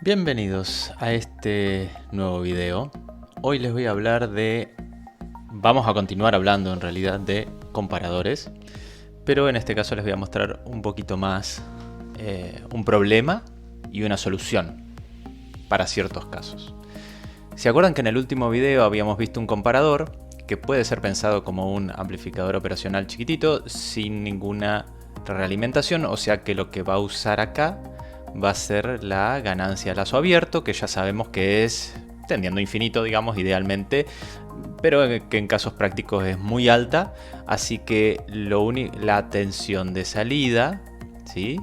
Bienvenidos a este nuevo video. Hoy les voy a hablar vamos a continuar hablando en realidad de comparadores, pero en este caso les voy a mostrar un poquito más un problema y una solución para ciertos casos. ¿Se acuerdan que en el último video habíamos visto un comparador que puede ser pensado como un amplificador operacional chiquitito sin ninguna realimentación? O sea que lo que va a usar acá va a ser la ganancia a lazo abierto, que ya sabemos que es tendiendo a infinito, digamos, idealmente, pero que en casos prácticos es muy alta, así que la tensión de salida, ¿sí?,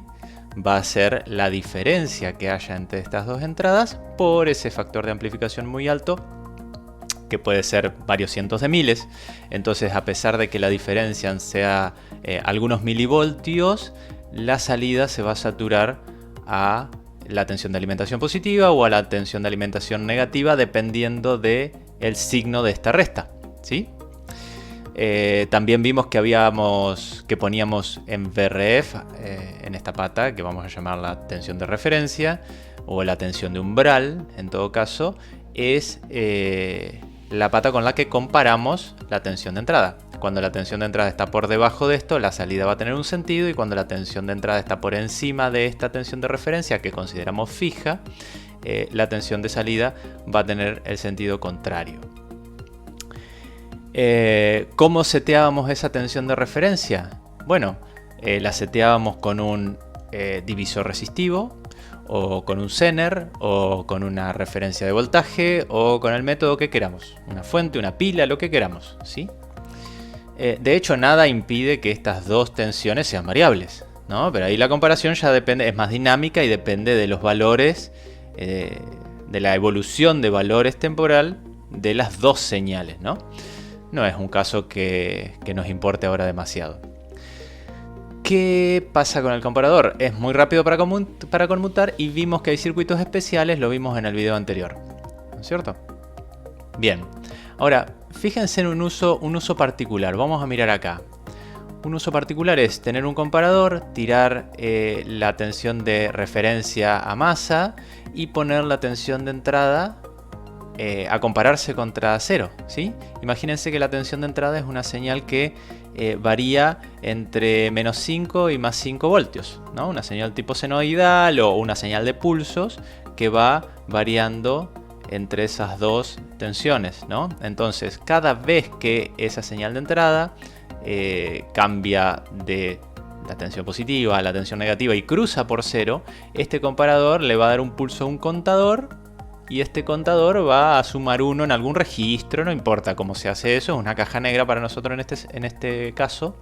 va a ser la diferencia que haya entre estas dos entradas por ese factor de amplificación muy alto, que puede ser varios cientos de miles. Entonces, a pesar de que la diferencia sea algunos milivoltios, la salida se va a saturar a la tensión de alimentación positiva o a la tensión de alimentación negativa, dependiendo del signo de esta resta, ¿sí? También vimos que poníamos en VRF, en esta pata, que vamos a llamar la tensión de referencia, o la tensión de umbral, en todo caso, es la pata con la que comparamos la tensión de entrada. Cuando la tensión de entrada está por debajo de esto, la salida va a tener un sentido, y cuando la tensión de entrada está por encima de esta tensión de referencia, que consideramos fija, la tensión de salida va a tener el sentido contrario. ¿Cómo seteábamos esa tensión de referencia? Bueno, la seteábamos con un divisor resistivo, o con un Zener, o con una referencia de voltaje, o con el método que queramos. Una fuente, una pila, lo que queramos, ¿sí? De hecho, nada impide que estas dos tensiones sean variables, ¿no? Pero ahí la comparación ya depende, es más dinámica y depende de los valores, de la evolución de valores temporal de las dos señales, ¿no? No es un caso que nos importe ahora demasiado. ¿Qué pasa con el comparador? Es muy rápido para conmutar, y vimos que hay circuitos especiales, lo vimos en el video anterior, ¿no es cierto? Bien, ahora fíjense en un uso particular. Vamos a mirar acá. Un uso particular es tener un comparador, tirar la tensión de referencia a masa y poner la tensión de entrada a compararse contra cero, ¿sí? Imagínense que la tensión de entrada es una señal que varía entre menos 5 y más 5 voltios, ¿no? Una señal tipo senoidal o una señal de pulsos que va variando entre esas dos tensiones, ¿no? Entonces, cada vez que esa señal de entrada cambia de la tensión positiva a la tensión negativa y cruza por cero, este comparador le va a dar un pulso a un contador, y este contador va a sumar 1 en algún registro, no importa cómo se hace eso, es una caja negra para nosotros en este caso,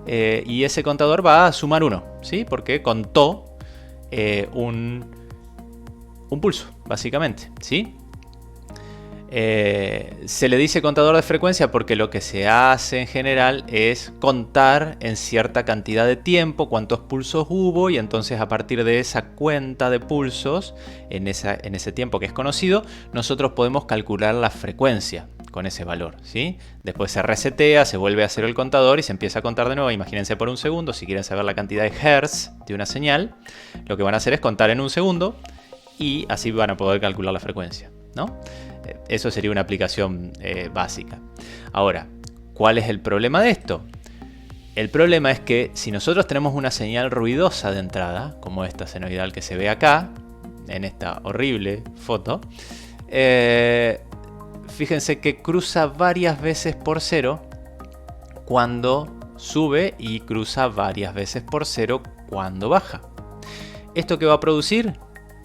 y ese contador va a sumar 1, ¿sí? Porque contó un pulso, básicamente, ¿sí? Se le dice contador de frecuencia porque lo que se hace en general es contar en cierta cantidad de tiempo cuántos pulsos hubo, y entonces a partir de esa cuenta de pulsos en ese tiempo que es conocido, nosotros podemos calcular la frecuencia con ese valor, ¿sí? Después se resetea, se vuelve a hacer el contador y se empieza a contar de nuevo. Imagínense por un segundo. Si quieren saber la cantidad de hertz de una señal, lo que van a hacer es contar en un segundo, y así van a poder calcular la frecuencia, ¿no? Eso sería una aplicación básica. Ahora, ¿cuál es el problema de esto? El problema es que si nosotros tenemos una señal ruidosa de entrada, como esta senoidal que se ve acá, en esta horrible foto, fíjense que cruza varias veces por cero cuando sube y cruza varias veces por cero cuando baja. ¿Esto qué va a producir?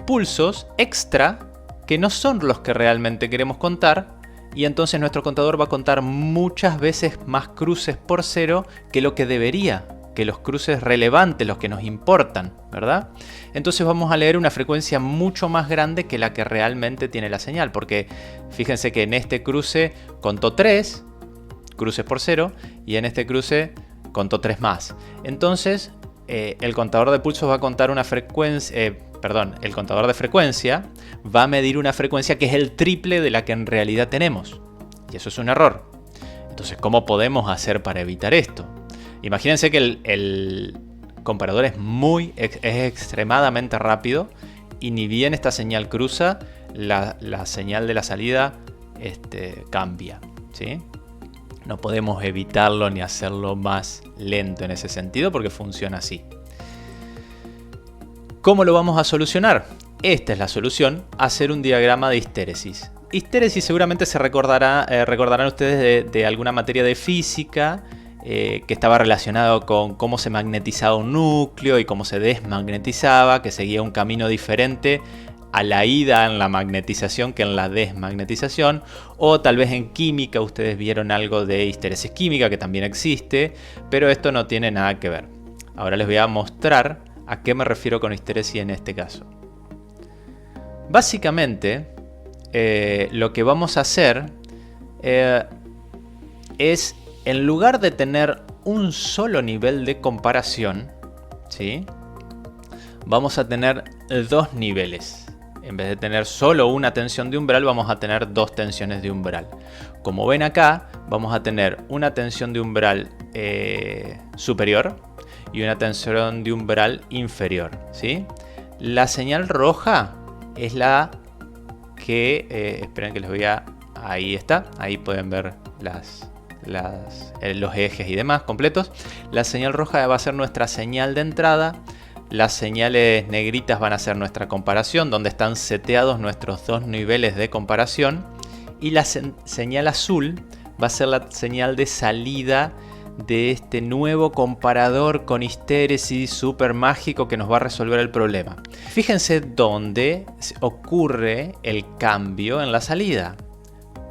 Pulsos extra que no son los que realmente queremos contar, y entonces nuestro contador va a contar muchas veces más cruces por cero que lo que debería, que los cruces relevantes, los que nos importan, ¿verdad? Entonces vamos a leer una frecuencia mucho más grande que la que realmente tiene la señal, porque fíjense que en este cruce contó 3 cruces por cero, y en este cruce contó 3 más. Entonces el contador de pulsos va a contar una frecuencia, el contador de frecuencia va a medir una frecuencia que es el triple de la que en realidad tenemos. Y eso es un error. Entonces, ¿cómo podemos hacer para evitar esto? Imagínense que el comparador es extremadamente rápido y ni bien esta señal cruza, la señal de la salida cambia, ¿sí? No podemos evitarlo ni hacerlo más lento en ese sentido porque funciona así. ¿Cómo lo vamos a solucionar? Esta es la solución: hacer un diagrama de histéresis. Histéresis seguramente se recordarán ustedes de alguna materia de física que estaba relacionado con cómo se magnetizaba un núcleo y cómo se desmagnetizaba, que seguía un camino diferente a la ida en la magnetización que en la desmagnetización. O tal vez en química ustedes vieron algo de histéresis química, que también existe, pero esto no tiene nada que ver. Ahora les voy a mostrar a qué me refiero con histéresis en este caso. Básicamente, lo que vamos a hacer es, en lugar de tener un solo nivel de comparación, ¿sí?, vamos a tener dos niveles. En vez de tener solo una tensión de umbral, vamos a tener dos tensiones de umbral. Como ven acá, vamos a tener una tensión de umbral superior y una tensión de umbral inferior, ¿sí? La señal roja es la que, esperen que les voy a... Ahí está, ahí pueden ver los ejes y demás completos. La señal roja va a ser nuestra señal de entrada. Las señales negritas van a ser nuestra comparación, donde están seteados nuestros dos niveles de comparación. Y la señal azul va a ser la señal de salida de este nuevo comparador con histéresis súper mágico que nos va a resolver el problema. Fíjense dónde ocurre el cambio en la salida.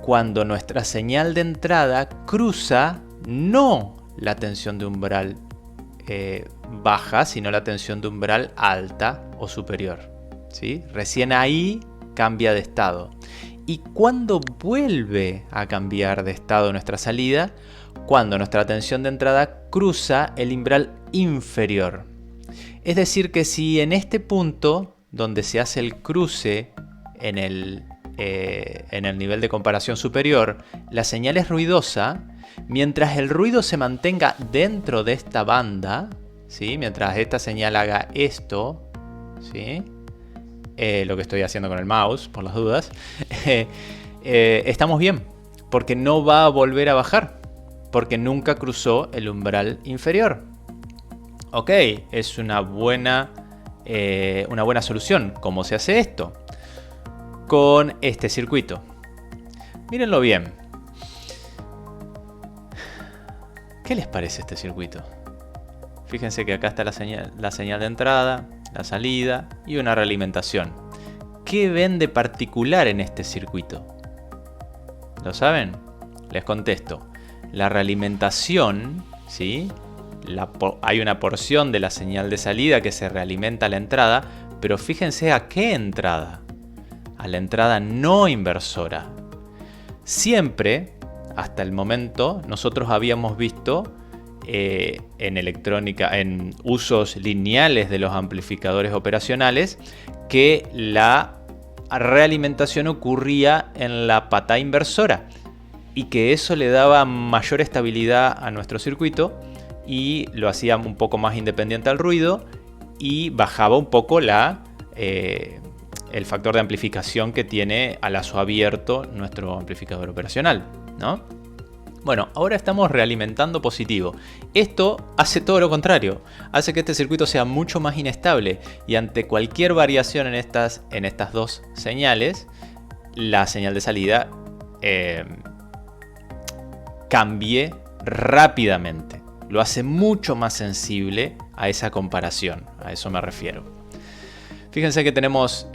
Cuando nuestra señal de entrada cruza no la tensión de umbral baja, sino la tensión de umbral alta o superior, ¿sí? Recién ahí cambia de estado. Y cuando vuelve a cambiar de estado nuestra salida, cuando nuestra tensión de entrada cruza el umbral inferior. Es decir, que si en este punto donde se hace el cruce en el nivel de comparación superior, la señal es ruidosa, mientras el ruido se mantenga dentro de esta banda, ¿sí?, mientras esta señal haga esto, ¿sí?, lo que estoy haciendo con el mouse, por las dudas, estamos bien, porque no va a volver a bajar, porque nunca cruzó el umbral inferior. Ok, es una buena solución. ¿Cómo se hace esto? Con este circuito. Mírenlo bien. ¿Qué les parece este circuito? Fíjense que acá está la señal de entrada, la salida y una realimentación. ¿Qué ven de particular en este circuito? ¿Lo saben? Les contesto. La realimentación, ¿sí?, hay una porción de la señal de salida que se realimenta a la entrada, pero fíjense a qué entrada. A la entrada no inversora. Siempre, hasta el momento, nosotros habíamos visto en electrónica, en usos lineales de los amplificadores operacionales, que la realimentación ocurría en la pata inversora y que eso le daba mayor estabilidad a nuestro circuito y lo hacía un poco más independiente al ruido y bajaba un poco el factor de amplificación que tiene a lazo abierto nuestro amplificador operacional, ¿no? Bueno, ahora estamos realimentando positivo. Esto hace todo lo contrario, hace que este circuito sea mucho más inestable y ante cualquier variación en estas dos señales, la señal de salida cambie rápidamente. Lo hace mucho más sensible a esa comparación, a eso me refiero. Fíjense que tenemos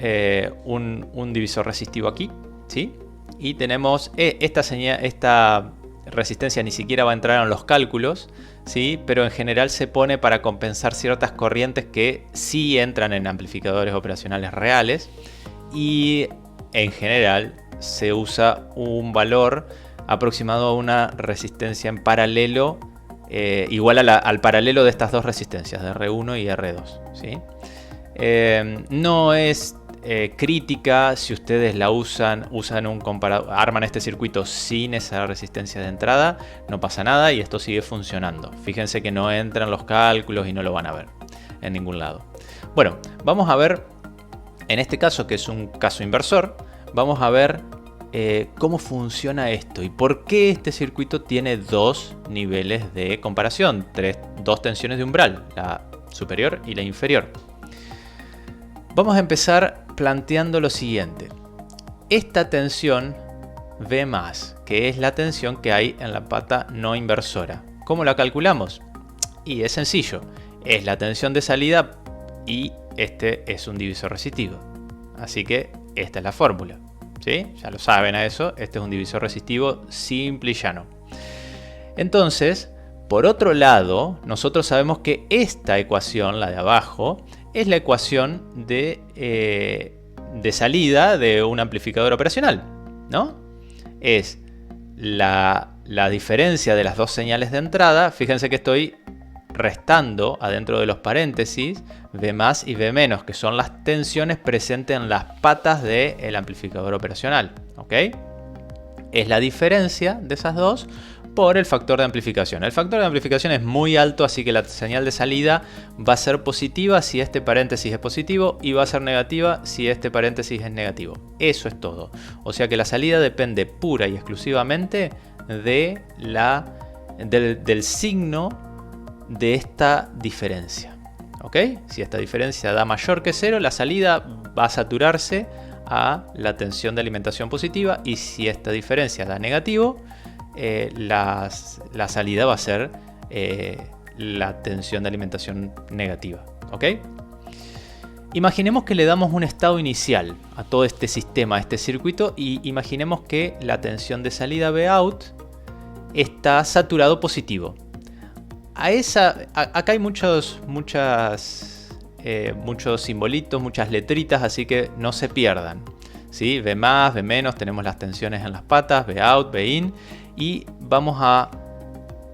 un divisor resistivo aquí, ¿sí? Y tenemos esta resistencia ni siquiera va a entrar en los cálculos, ¿sí?, pero en general se pone para compensar ciertas corrientes que sí entran en amplificadores operacionales reales, y en general se usa un valor aproximado a una resistencia en paralelo igual al paralelo de estas dos resistencias, de R1 y R2, ¿sí? No es crítica si ustedes la usan un comparador, arman este circuito sin esa resistencia de entrada, no pasa nada y esto sigue funcionando. Fíjense que no entran los cálculos y no lo van a ver en ningún lado. Bueno, vamos a ver En este caso, que es un caso inversor, vamos a ver cómo funciona esto y por qué este circuito tiene dos niveles de comparación, dos tensiones de umbral, la superior y la inferior. Vamos a empezar planteando lo siguiente. Esta tensión V+, que es la tensión que hay en la pata no inversora. ¿Cómo la calculamos? Y es sencillo, es la tensión de salida y este es un divisor resistivo. Así que esta es la fórmula. ¿Sí? Ya lo saben a eso, este es un divisor resistivo simple y llano. Entonces, por otro lado, nosotros sabemos que esta ecuación, la de abajo, es la ecuación de salida de un amplificador operacional, ¿no? Es la diferencia de las dos señales de entrada. Fíjense que estoy restando adentro de los paréntesis V+ y V-, que son las tensiones presentes en las patas del amplificador operacional. ¿Ok? Es la diferencia de esas dos por el factor de amplificación. El factor de amplificación es muy alto, así que la señal de salida va a ser positiva si este paréntesis es positivo y va a ser negativa si este paréntesis es negativo. Eso es todo. O sea que la salida depende pura y exclusivamente de del signo de esta diferencia. ¿Ok? Si esta diferencia da mayor que 0, la salida va a saturarse a la tensión de alimentación positiva, y si esta diferencia da negativo, la salida va a ser la tensión de alimentación negativa. ¿Ok? Imaginemos que le damos un estado inicial a todo este sistema, a este circuito, y imaginemos que la tensión de salida Vout está saturado positivo. Acá hay muchos simbolitos, muchas letritas, así que no se pierdan. ¿Sí? V+, V-, tenemos las tensiones en las patas, Vout, Vin, y vamos a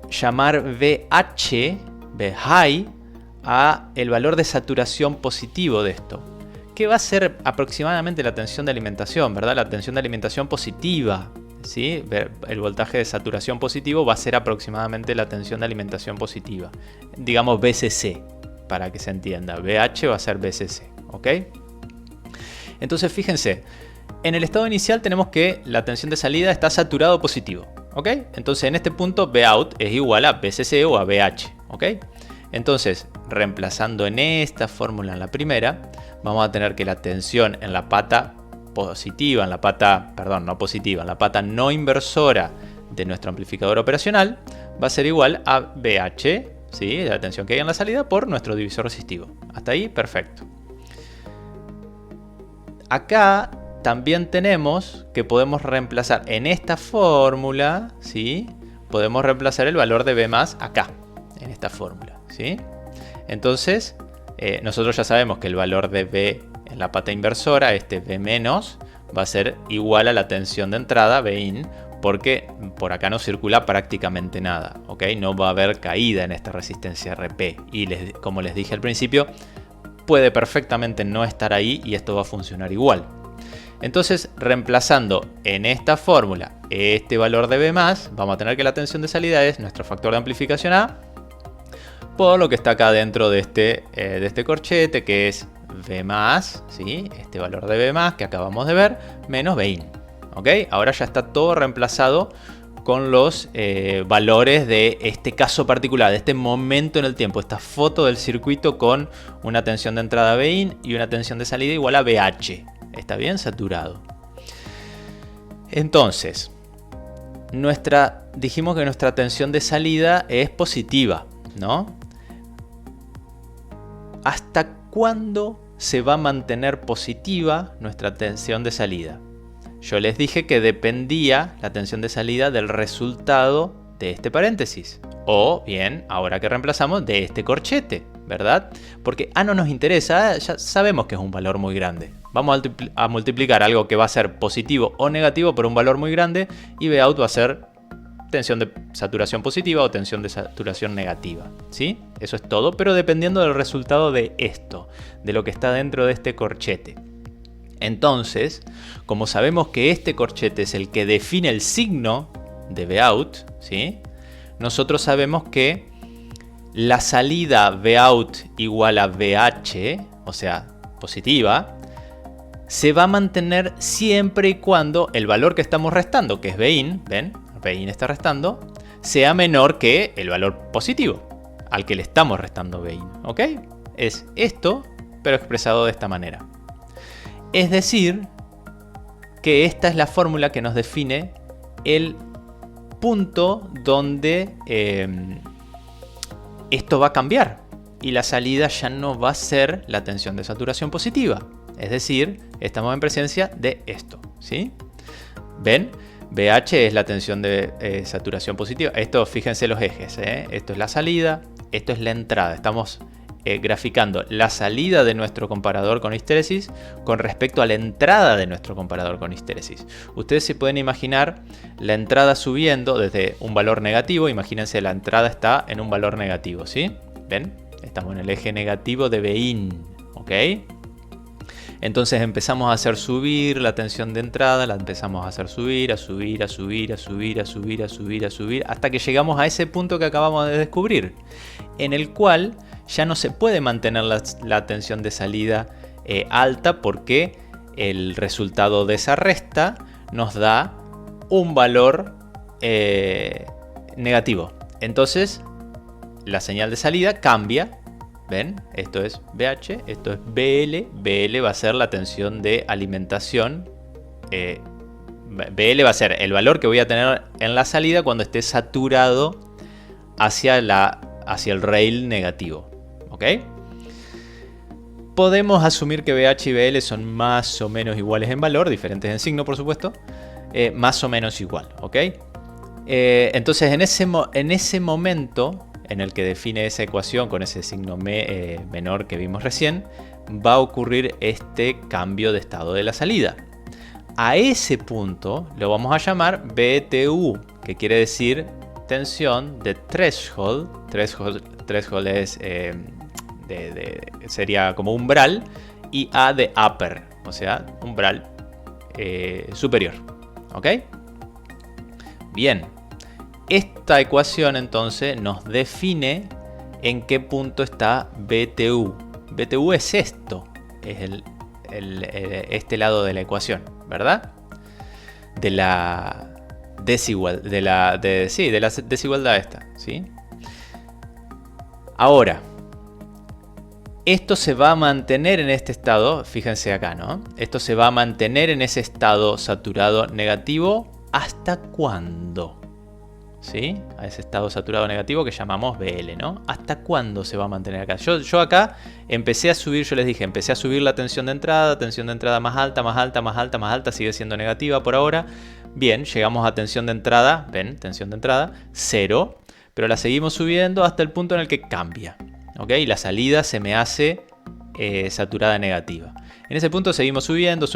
llamar VH, V-high, a el valor de saturación positivo de esto, que va a ser aproximadamente la tensión de alimentación, ¿verdad? La tensión de alimentación positiva. ¿Sí? El voltaje de saturación positivo va a ser aproximadamente la tensión de alimentación positiva. Digamos VCC, para que se entienda. VH va a ser VCC. ¿Ok? Entonces fíjense, en el estado inicial tenemos que la tensión de salida está saturado positivo. ¿Ok? Entonces en este punto Vout es igual a VCC o a VH. ¿Ok? Entonces, reemplazando en esta fórmula en la primera, vamos a tener que la tensión en la pata positiva, en la pata no inversora de nuestro amplificador operacional va a ser igual a VH, ¿sí? La tensión que hay en la salida, por nuestro divisor resistivo. Hasta ahí, perfecto. Acá también tenemos que podemos reemplazar en esta fórmula, ¿sí? Podemos reemplazar el valor de V+ acá, en esta fórmula, ¿sí? Entonces, nosotros ya sabemos que el valor de V en la pata inversora, este V-, va a ser igual a la tensión de entrada, Vin, porque por acá no circula prácticamente nada. ¿Ok? No va a haber caída en esta resistencia RP. Y como les dije al principio, puede perfectamente no estar ahí y esto va a funcionar igual. Entonces, reemplazando en esta fórmula este valor de V+, vamos a tener que la tensión de salida es nuestro factor de amplificación A por lo que está acá dentro de este corchete, que es V+, ¿sí? Este valor de V+, que acabamos de ver, menos Vin. ¿Ok? Ahora ya está todo reemplazado con los valores de este caso particular, de este momento en el tiempo, esta foto del circuito con una tensión de entrada Vin y una tensión de salida igual a VH. Está bien saturado. Entonces, dijimos que nuestra tensión de salida es positiva, ¿no? ¿Hasta cuándo se va a mantener positiva nuestra tensión de salida? Yo les dije que dependía la tensión de salida del resultado de este paréntesis. O bien, ahora que reemplazamos, de este corchete, ¿verdad? Porque A no nos interesa, ya sabemos que es un valor muy grande. Vamos a multiplicar algo que va a ser positivo o negativo por un valor muy grande y Vout va a ser tensión de saturación positiva o tensión de saturación negativa, ¿sí? Eso es todo, pero dependiendo del resultado de esto, de lo que está dentro de este corchete. Entonces, como sabemos que este corchete es el que define el signo de Vout, ¿sí? Nosotros sabemos que la salida Vout igual a VH, o sea, positiva, se va a mantener siempre y cuando el valor que estamos restando, que es Bin, ¿ven? Bin está restando, sea menor que el valor positivo al que le estamos restando Bin, ¿ok? Es esto, pero expresado de esta manera. Es decir, que esta es la fórmula que nos define el punto donde esto va a cambiar y la salida ya no va a ser la tensión de saturación positiva. Es decir, estamos en presencia de esto, ¿sí? ¿Ven? BH es la tensión de saturación positiva. Esto, fíjense los ejes, ¿eh? Esto es la salida, esto es la entrada. Estamos graficando la salida de nuestro comparador con histéresis con respecto a la entrada de nuestro comparador con histéresis. Ustedes se pueden imaginar la entrada subiendo desde un valor negativo. Imagínense, la entrada está en un valor negativo, ¿sí? ¿Ven? Estamos en el eje negativo de Bin, ¿ok? Entonces empezamos a hacer subir la tensión de entrada, la empezamos a hacer subir, a subir, a subir, a subir, a subir, a subir, a subir, hasta que llegamos a ese punto que acabamos de descubrir, en el cual ya no se puede mantener la tensión de salida alta, porque el resultado de esa resta nos da un valor negativo. Entonces la señal de salida cambia. ¿Ven? Esto es BH, esto es BL. BL va a ser la tensión de alimentación. BL va a ser el valor que voy a tener en la salida cuando esté saturado hacia el rail negativo. ¿Ok? Podemos asumir que BH y BL son más o menos iguales en valor, diferentes en signo, por supuesto. Más o menos igual. ¿Ok? Entonces en ese momento en el que define esa ecuación con ese signo menor que vimos recién, va a ocurrir este cambio de estado de la salida. A ese punto lo vamos a llamar BTU, que quiere decir tensión de threshold. Threshold es, sería como umbral, y A de upper, o sea, umbral superior. ¿Ok? Bien. Esta ecuación entonces nos define en qué punto está BTU. BTU es esto, es este lado de la ecuación, ¿verdad? De la desigualdad esta, ¿sí? Ahora, esto se va a mantener en este estado, fíjense acá, ¿no? Esto se va a mantener en ese estado saturado negativo, ¿hasta cuándo? ¿Sí? A ese estado saturado negativo que llamamos BL, ¿no? ¿Hasta cuándo se va a mantener acá? Yo acá empecé a subir, yo les dije, empecé a subir la tensión de entrada más alta, más alta, más alta, más alta, sigue siendo negativa por ahora. Bien, llegamos a tensión de entrada, ven, tensión de entrada, 0, pero la seguimos subiendo hasta el punto en el que cambia, ¿ok? Y la salida se me hace saturada negativa. En ese punto seguimos subiendo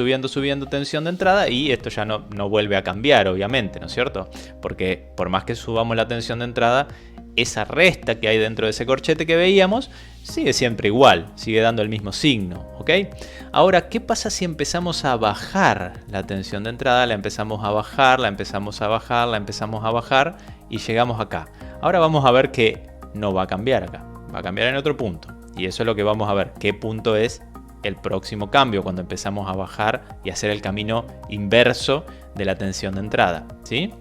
tensión de entrada, y esto ya no vuelve a cambiar, obviamente, ¿no es cierto? Porque por más que subamos la tensión de entrada, esa resta que hay dentro de ese corchete que veíamos sigue siempre igual, sigue dando el mismo signo, ¿ok? Ahora, ¿qué pasa si empezamos a bajar la tensión de entrada? La empezamos a bajar, la empezamos a bajar, la empezamos a bajar y llegamos acá. Ahora vamos a ver que no va a cambiar acá, va a cambiar en otro punto. Y eso es lo que vamos a ver, qué punto es el próximo cambio, cuando empezamos a bajar y hacer el camino inverso de la tensión de entrada, ¿sí?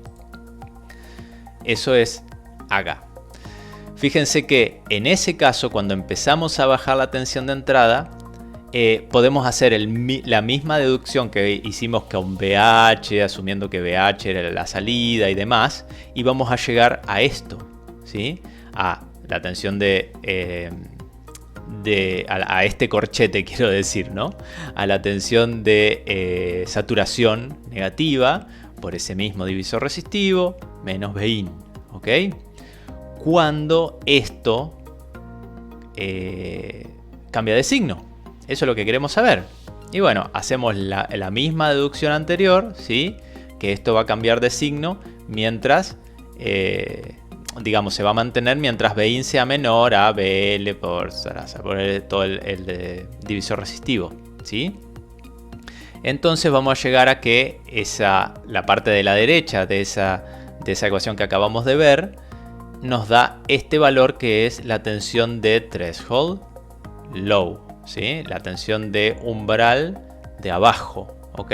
Eso es acá. Fíjense que en ese caso, cuando empezamos a bajar la tensión de entrada, podemos hacer la misma deducción que hicimos con BH, asumiendo que BH era la salida y demás, y vamos a llegar a esto, ¿sí? A la tensión a este corchete, quiero decir, ¿no? A la tensión de saturación negativa por ese mismo divisor resistivo menos Bin, ¿ok? Cuando esto cambia de signo. Eso es lo que queremos saber. Y bueno, hacemos la misma deducción anterior, ¿sí? Que esto va a cambiar de signo mientras digamos, se va a mantener mientras Bin sea menor a BL por todo el divisor resistivo, ¿sí? Entonces vamos a llegar a que la parte de la derecha de esa ecuación que acabamos de ver nos da este valor, que es la tensión de threshold low, ¿sí? La tensión de umbral de abajo, ¿ok?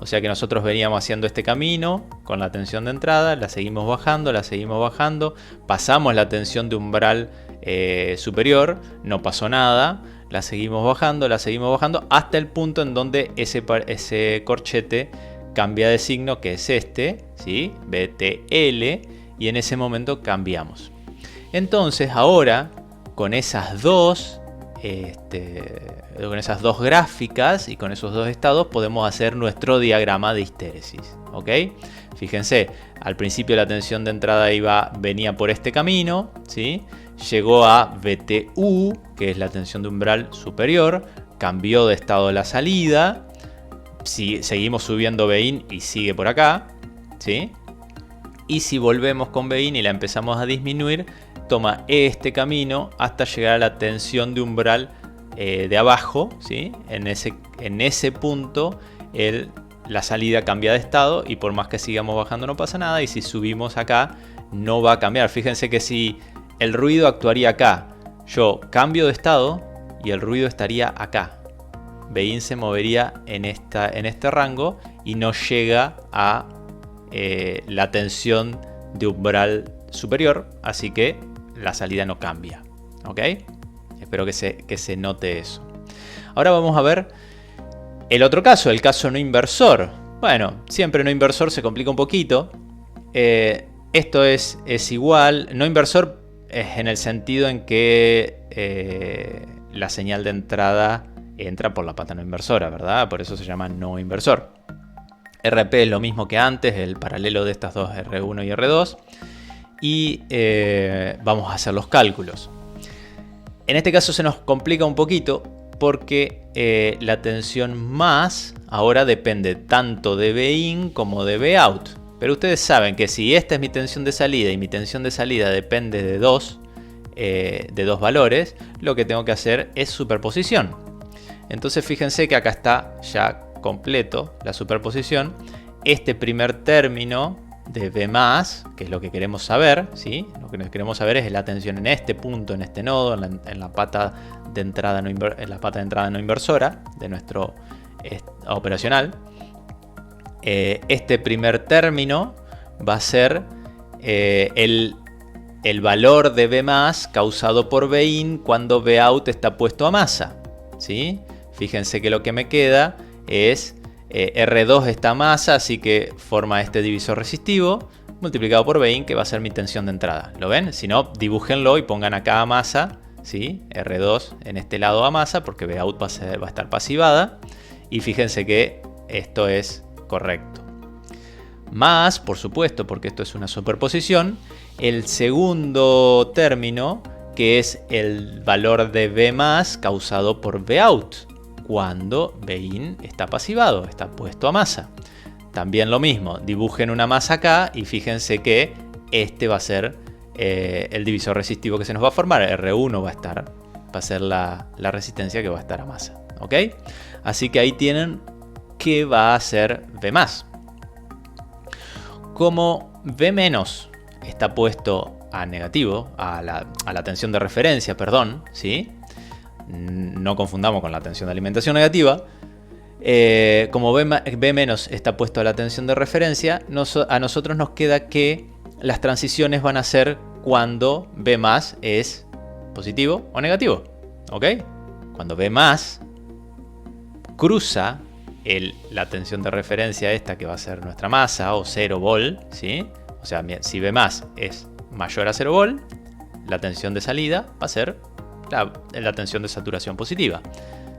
O sea que nosotros veníamos haciendo este camino con la tensión de entrada, la seguimos bajando, pasamos la tensión de umbral superior, no pasó nada, la seguimos bajando, hasta el punto en donde ese corchete cambia de signo, que es este, ¿sí? BTL, y en ese momento cambiamos. Entonces ahora, con esas dos gráficas y con esos dos estados podemos hacer nuestro diagrama de histéresis, ¿ok? Fíjense, al principio la tensión de entrada venía por este camino, ¿sí? Llegó a BTU, que es la tensión de umbral superior, cambió de estado la salida, seguimos subiendo BIN y sigue por acá, ¿sí? Y si volvemos con BIN y la empezamos a disminuir, toma este camino hasta llegar a la tensión de umbral de abajo, ¿sí? En ese punto la salida cambia de estado y por más que sigamos bajando no pasa nada, y si subimos acá no va a cambiar. Fíjense que si el ruido actuaría acá, yo cambio de estado y el ruido estaría acá. BIN se movería en este rango y no llega a la tensión de umbral superior, así que la salida no cambia, ¿ok? Espero que se note eso. Ahora vamos a ver el otro caso, el caso no inversor. Bueno, siempre no inversor se complica un poquito. Esto es igual. No inversor es en el sentido en que la señal de entrada entra por la pata no inversora, ¿verdad? Por eso se llama no inversor. RP es lo mismo que antes, el paralelo de estas dos, R1 y R2. Y vamos a hacer los cálculos. En este caso se nos complica un poquito porque la tensión más ahora depende tanto de BIN como de Bout. Pero ustedes saben que si esta es mi tensión de salida y mi tensión de salida depende de dos valores, lo que tengo que hacer es superposición. Entonces fíjense que acá está ya completo la superposición. Este primer término de B+, que es lo que queremos saber, ¿sí? Lo que queremos saber es la tensión en este punto, en este nodo, en la pata de entrada no inversora de nuestro operacional. Este primer término va a ser el valor de B+ causado por BIN cuando Bout está puesto a masa, ¿sí? Fíjense que lo que me queda es R2 está a masa, así que forma este divisor resistivo multiplicado por BIN, que va a ser mi tensión de entrada. ¿Lo ven? Si no, dibújenlo y pongan acá a masa, ¿sí? R2 en este lado a masa, porque Bout va a estar pasivada. Y fíjense que esto es correcto. Más, por supuesto, porque esto es una superposición, el segundo término, que es el valor de B+ causado por Bout, cuando BIN está pasivado, está puesto a masa. También lo mismo, dibujen una masa acá y fíjense que este va a ser el divisor resistivo que se nos va a formar. R1 va a ser la resistencia que va a estar a masa, ¿ok? Así que ahí tienen qué va a ser B+. Como B- está puesto a negativo, a la tensión de referencia, perdón, ¿sí? No confundamos con la tensión de alimentación negativa. Como B- está puesto a la tensión de referencia, a nosotros nos queda que las transiciones van a ser cuando B+ es positivo o negativo, ¿ok? Cuando B+ cruza la tensión de referencia esta, que va a ser nuestra masa, o 0 vol, ¿sí? O sea, si B+ es mayor a 0 vol, la tensión de salida va a ser la tensión de saturación positiva.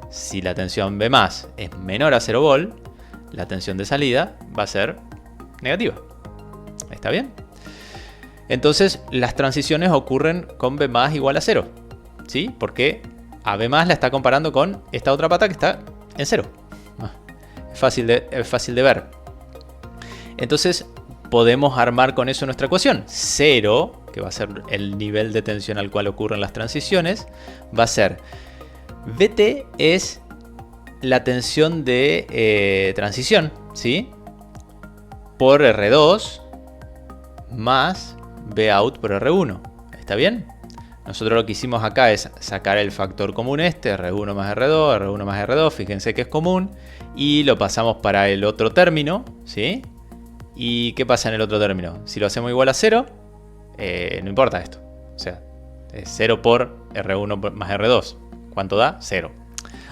Si la tensión B+ es menor a 0 vol, la tensión de salida va a ser negativa. ¿Está bien? Entonces las transiciones ocurren con B+ igual a 0, ¿sí? Porque a B+ la está comparando con esta otra pata que está en 0. Es fácil de ver. Entonces podemos armar con eso nuestra ecuación. 0, que va a ser el nivel de tensión al cual ocurren las transiciones, va a ser Vt es la tensión de transición, ¿sí? Por R2 más Bout por R1. ¿Está bien? Nosotros lo que hicimos acá es sacar el factor común R1 más R2, R1 más R2, fíjense que es común, y lo pasamos para el otro término, ¿sí? ¿Y qué pasa en el otro término? Si lo hacemos igual a 0, no importa esto. O sea, es 0 por R1 más R2. ¿Cuánto da? 0.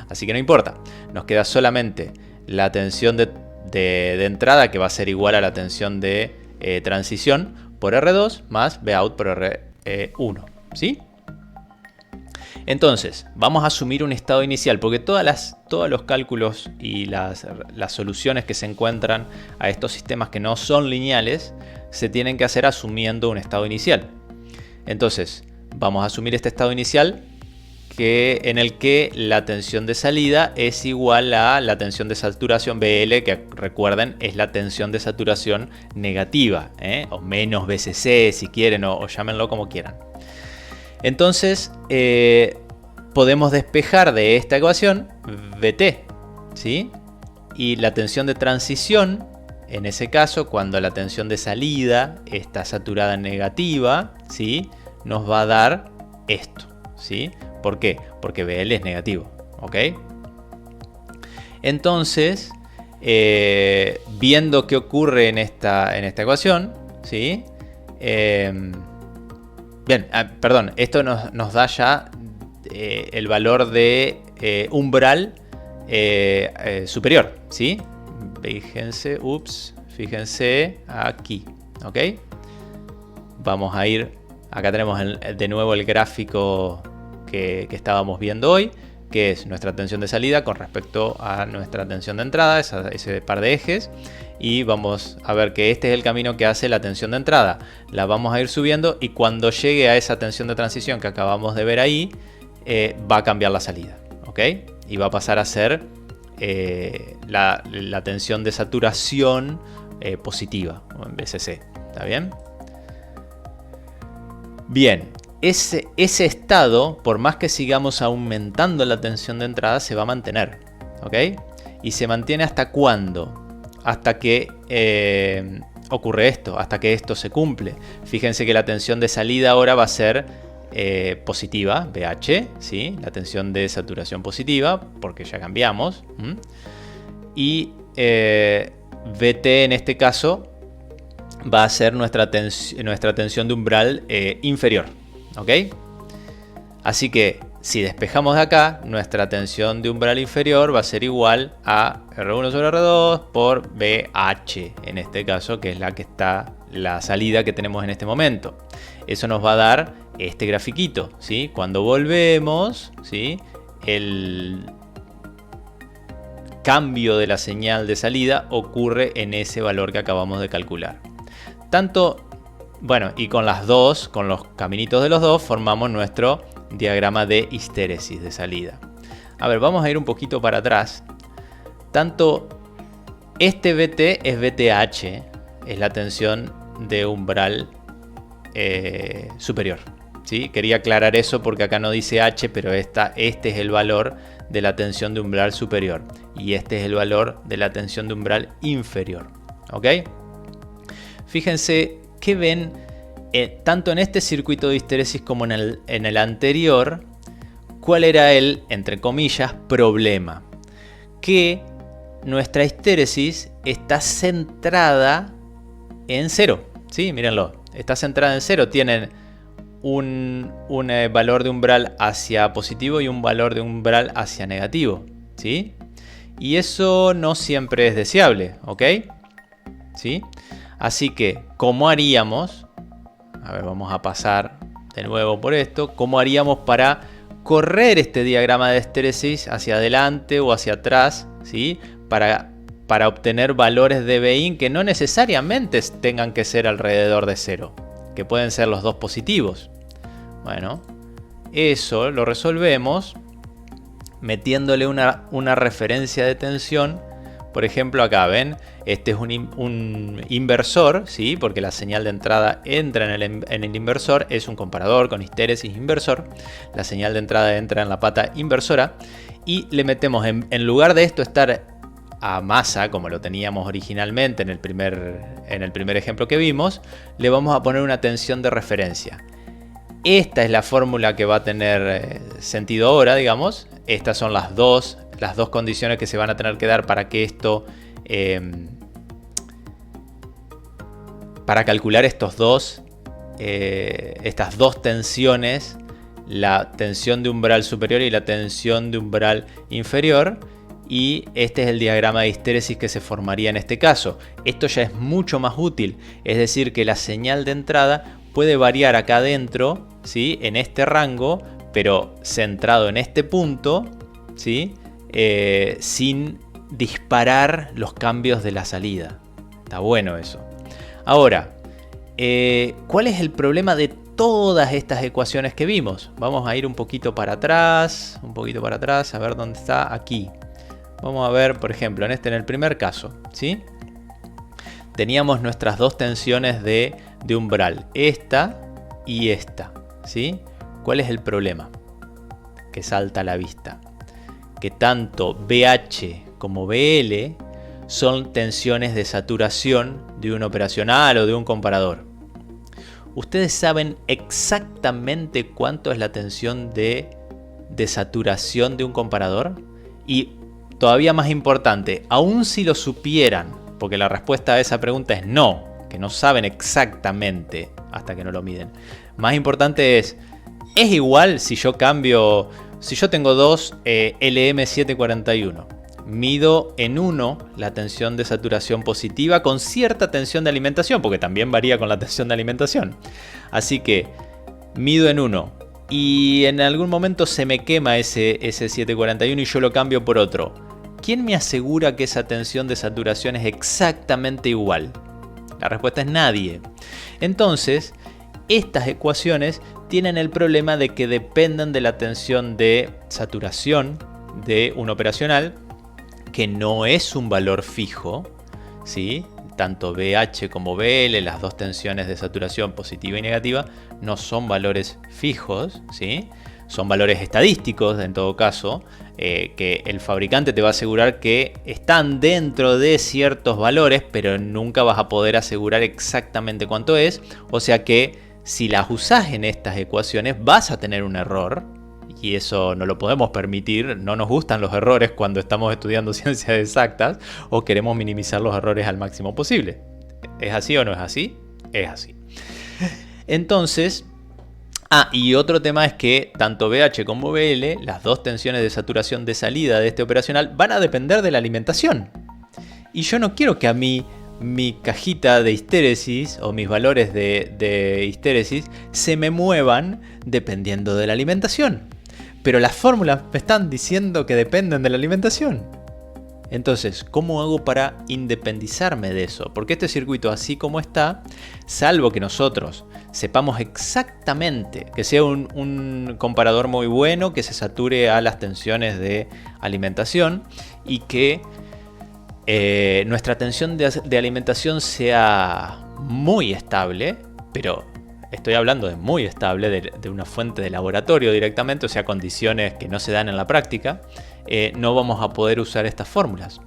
Así que no importa. Nos queda solamente la tensión de entrada, que va a ser igual a la tensión de transición por R2 más Vout por R1. ¿Sí? Entonces, vamos a asumir un estado inicial, porque todos los cálculos y las soluciones que se encuentran a estos sistemas que no son lineales se tienen que hacer asumiendo un estado inicial. Entonces, vamos a asumir este estado inicial en el que la tensión de salida es igual a la tensión de saturación BL, que recuerden es la tensión de saturación negativa, o menos BCC si quieren, o llámenlo como quieran. Entonces, podemos despejar de esta ecuación VT, ¿sí? Y la tensión de transición, en ese caso, cuando la tensión de salida está saturada en negativa, ¿sí? Nos va a dar esto, ¿sí? ¿Por qué? Porque BL es negativo, ¿ok? Entonces, viendo qué ocurre en esta ecuación, ¿sí? Bien, perdón, esto nos da ya el valor de umbral superior, ¿sí? Fíjense aquí, ¿ok? Vamos a ir, acá tenemos de nuevo el gráfico que estábamos viendo hoy, que es nuestra tensión de salida con respecto a nuestra tensión de entrada, ese par de ejes. Y vamos a ver que este es el camino que hace la tensión de entrada. La vamos a ir subiendo y cuando llegue a esa tensión de transición que acabamos de ver ahí, va a cambiar la salida, ¿ok? Y va a pasar a ser la tensión de saturación positiva, o en BCC, ¿está bien? Bien, ese estado, por más que sigamos aumentando la tensión de entrada, se va a mantener, ¿ok? ¿Y se mantiene hasta cuándo? Hasta que ocurre esto, hasta que esto se cumple. Fíjense que la tensión de salida ahora va a ser positiva, BH, ¿sí? La tensión de saturación positiva, porque ya cambiamos. Y VT en este caso va a ser nuestra tensión de umbral inferior, ¿ok? Así que si despejamos de acá, nuestra tensión de umbral inferior va a ser igual a R1 sobre R2 por BH, en este caso, que es la salida que tenemos en este momento. Eso nos va a dar este grafiquito, ¿sí? Cuando volvemos, ¿sí? El cambio de la señal de salida ocurre en ese valor que acabamos de calcular. Bueno, y con los caminitos de los dos, formamos nuestro diagrama de histéresis de salida. A ver, vamos a ir un poquito para atrás. Tanto este VT es VTH, es la tensión de umbral superior, ¿sí? Quería aclarar eso porque acá no dice H, pero este es el valor de la tensión de umbral superior y este es el valor de la tensión de umbral inferior, ¿ok? Fíjense que ven tanto en este circuito de histéresis como en el anterior, cuál era el, entre comillas, problema. Que nuestra histéresis está centrada en 0. ¿Sí? Mírenlo, está centrada en 0. Tienen un valor de umbral hacia positivo y un valor de umbral hacia negativo, ¿sí? Y eso no siempre es deseable, ¿ok? ¿Sí? Así que, ¿cómo haríamos? A ver, vamos a pasar de nuevo por esto. ¿Cómo haríamos para correr este diagrama de histéresis hacia adelante o hacia atrás, ¿sí? Para obtener valores de Bin que no necesariamente tengan que ser alrededor de 0, que pueden ser los dos positivos. Bueno, eso lo resolvemos metiéndole una referencia de tensión. Por ejemplo, acá ven, este es un inversor, ¿sí? Porque la señal de entrada entra en el inversor, es un comparador con histéresis inversor. La señal de entrada entra en la pata inversora y le metemos, en lugar de esto estar a masa, como lo teníamos originalmente en el primer ejemplo que vimos, le vamos a poner una tensión de referencia. Esta es la fórmula que va a tener sentido ahora, digamos. Estas son las dos condiciones que se van a tener que dar para que esto... para calcular estas dos tensiones, la tensión de umbral superior y la tensión de umbral inferior. Y este es el diagrama de histéresis que se formaría en este caso. Esto ya es mucho más útil, es decir, que la señal de entrada puede variar acá adentro, ¿sí? En este rango, pero centrado en este punto, ¿sí? Sin disparar los cambios de la salida. Está bueno eso. Ahora, ¿cuál es el problema de todas estas ecuaciones que vimos? Vamos a ir un poquito para atrás, a ver dónde está, aquí. Vamos a ver, por ejemplo, en el primer caso, ¿sí? Teníamos nuestras dos tensiones de umbral, esta y esta, ¿sí? ¿Cuál es el problema? Que salta a la vista. Que tanto BH como BL son tensiones de saturación de un operacional o de un comparador. ¿Ustedes saben exactamente cuánto es la tensión de saturación de un comparador? Y todavía más importante, aun si lo supieran, porque la respuesta a esa pregunta es no, que no saben exactamente hasta que no lo miden. Más importante ¿es igual si yo cambio, si yo tengo dos LM741, mido en 1 la tensión de saturación positiva con cierta tensión de alimentación, porque también varía con la tensión de alimentación. Así que mido en 1 y en algún momento se me quema ese 741 y yo lo cambio por otro. ¿Quién me asegura que esa tensión de saturación es exactamente igual? La respuesta es nadie. Entonces, estas ecuaciones tienen el problema de que dependen de la tensión de saturación de un operacional, que no es un valor fijo, ¿sí? Tanto BH como BL, las dos tensiones de saturación positiva y negativa, no son valores fijos, ¿sí? Son valores estadísticos en todo caso, que el fabricante te va a asegurar que están dentro de ciertos valores, pero nunca vas a poder asegurar exactamente cuánto es. O sea que si las usás en estas ecuaciones vas a tener un error, y eso no lo podemos permitir. No nos gustan los errores cuando estamos estudiando ciencias exactas o queremos minimizar los errores al máximo posible. ¿Es así o no es así? Es así. Entonces, y otro tema es que tanto BH como BL, las dos tensiones de saturación de salida de este operacional, van a depender de la alimentación. Y yo no quiero que a mí mi cajita de histéresis o mis valores de histéresis se me muevan dependiendo de la alimentación. Pero las fórmulas me están diciendo que dependen de la alimentación. Entonces, ¿cómo hago para independizarme de eso? Porque este circuito así como está, salvo que nosotros sepamos exactamente, que sea un comparador muy bueno, que se sature a las tensiones de alimentación y que nuestra tensión de alimentación sea muy estable, pero estoy hablando de muy estable, de una fuente de laboratorio directamente, o sea, condiciones que no se dan en la práctica, no vamos a poder usar estas fórmulas.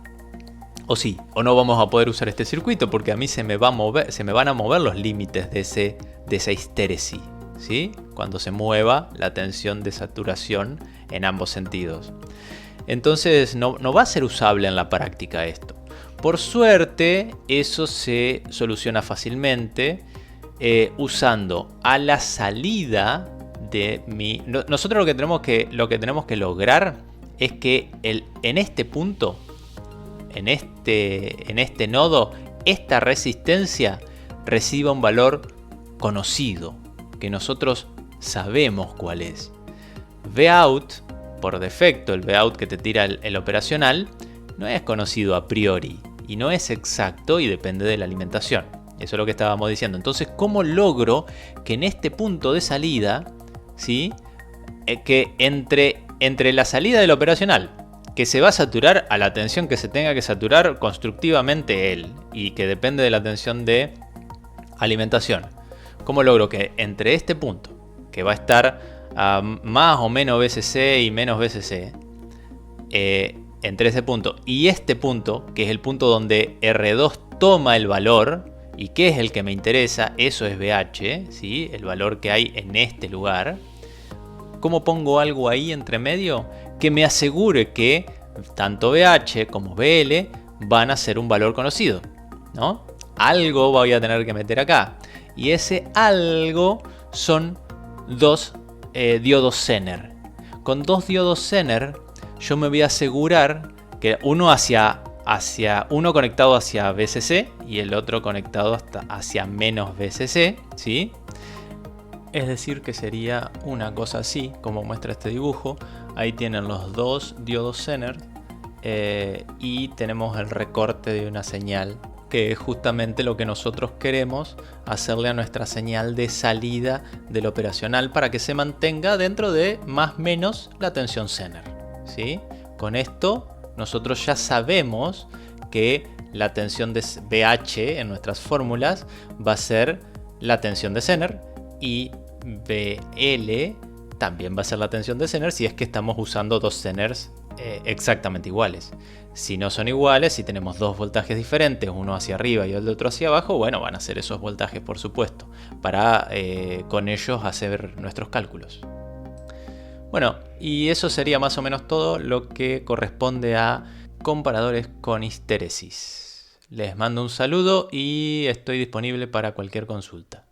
O sí, o no vamos a poder usar este circuito porque a mí se me van a mover los límites de esa histéresis, ¿sí? Cuando se mueva la tensión de saturación en ambos sentidos. Entonces no va a ser usable en la práctica esto. Por suerte, eso se soluciona fácilmente usando a la salida de mi... Nosotros lo que tenemos que lograr es que en este punto, en este nodo, esta resistencia reciba un valor conocido, que nosotros sabemos cuál es. Vout, por defecto, el Vout que te tira el operacional, no es conocido a priori y no es exacto y depende de la alimentación. Eso es lo que estábamos diciendo. Entonces, ¿cómo logro que en este punto de salida, ¿sí? Que entre la salida del operacional, que se va a saturar a la tensión que se tenga que saturar constructivamente él y que depende de la tensión de alimentación, ¿cómo logro que entre este punto, que va a estar a más o menos BCC y menos BCC, entre ese punto y este punto, que es el punto donde R2 toma el valor, y que es el que me interesa, eso es BH, ¿sí? El valor que hay en este lugar. ¿Cómo pongo algo ahí entre medio? Que me asegure que tanto BH como BL van a ser un valor conocido, ¿no? Algo voy a tener que meter acá. Y ese algo son dos diodos Zener. Con dos diodos Zener yo me voy a asegurar que uno conectado hacia VCC y el otro conectado hacia menos VCC, ¿sí? Es decir, que sería una cosa así, como muestra este dibujo. Ahí tienen los dos diodos Zener y tenemos el recorte de una señal, que es justamente lo que nosotros queremos hacerle a nuestra señal de salida del operacional para que se mantenga dentro de más o menos la tensión Zener, ¿sí? Con esto nosotros ya sabemos que la tensión de BH en nuestras fórmulas va a ser la tensión de Zener y BL también va a ser la tensión de Zener si es que estamos usando dos Zeners exactamente iguales. Si no son iguales, si tenemos dos voltajes diferentes, uno hacia arriba y el otro hacia abajo, bueno, van a ser esos voltajes, por supuesto, para con ellos hacer nuestros cálculos. Bueno, y eso sería más o menos todo lo que corresponde a comparadores con histéresis. Les mando un saludo y estoy disponible para cualquier consulta.